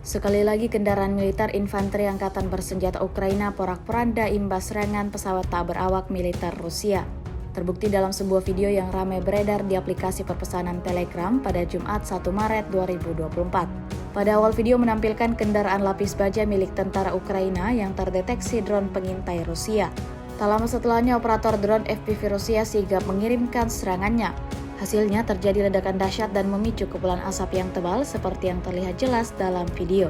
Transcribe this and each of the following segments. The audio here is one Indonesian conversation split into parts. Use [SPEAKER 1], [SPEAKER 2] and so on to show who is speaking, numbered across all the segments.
[SPEAKER 1] Sekali lagi kendaraan militer infanteri angkatan bersenjata Ukraina porak-poranda imbas serangan pesawat tak berawak militer Rusia. Terbukti dalam sebuah video yang ramai beredar di aplikasi perpesanan Telegram pada Jumat 1 Maret 2024. Pada awal video menampilkan kendaraan lapis baja milik tentara Ukraina yang terdeteksi drone pengintai Rusia. Tak lama setelahnya operator drone FPV Rusia sigap mengirimkan serangannya. Hasilnya terjadi ledakan dahsyat dan memicu kepulan asap yang tebal seperti yang terlihat jelas dalam video.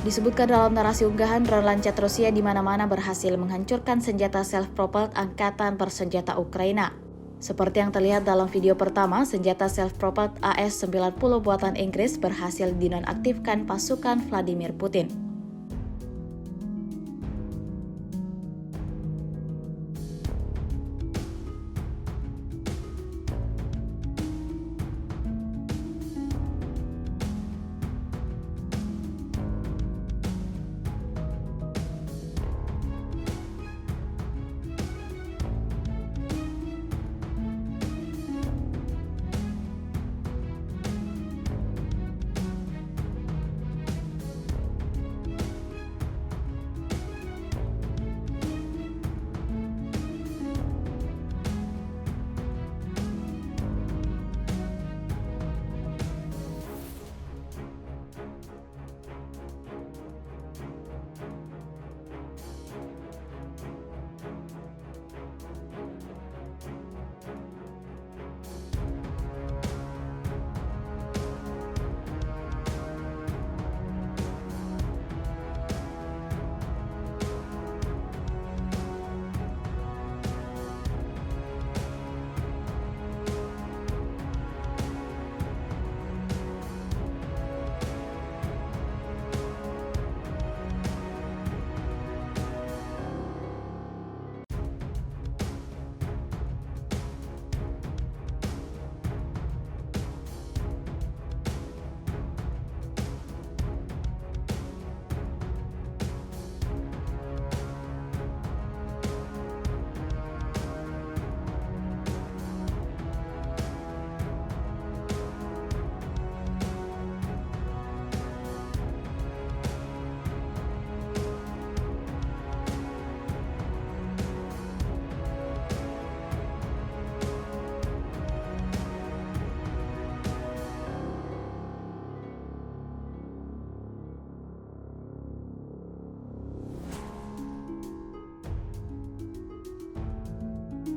[SPEAKER 1] Disebutkan dalam narasi unggahan, drone lancat Rusia di mana-mana berhasil menghancurkan senjata self-propelled angkatan bersenjata Ukraina. Seperti yang terlihat dalam video pertama, senjata self-propelled AS-90 buatan Inggris berhasil dinonaktifkan pasukan Vladimir Putin.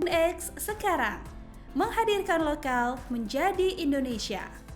[SPEAKER 2] X sekarang menghadirkan lokal menjadi Indonesia.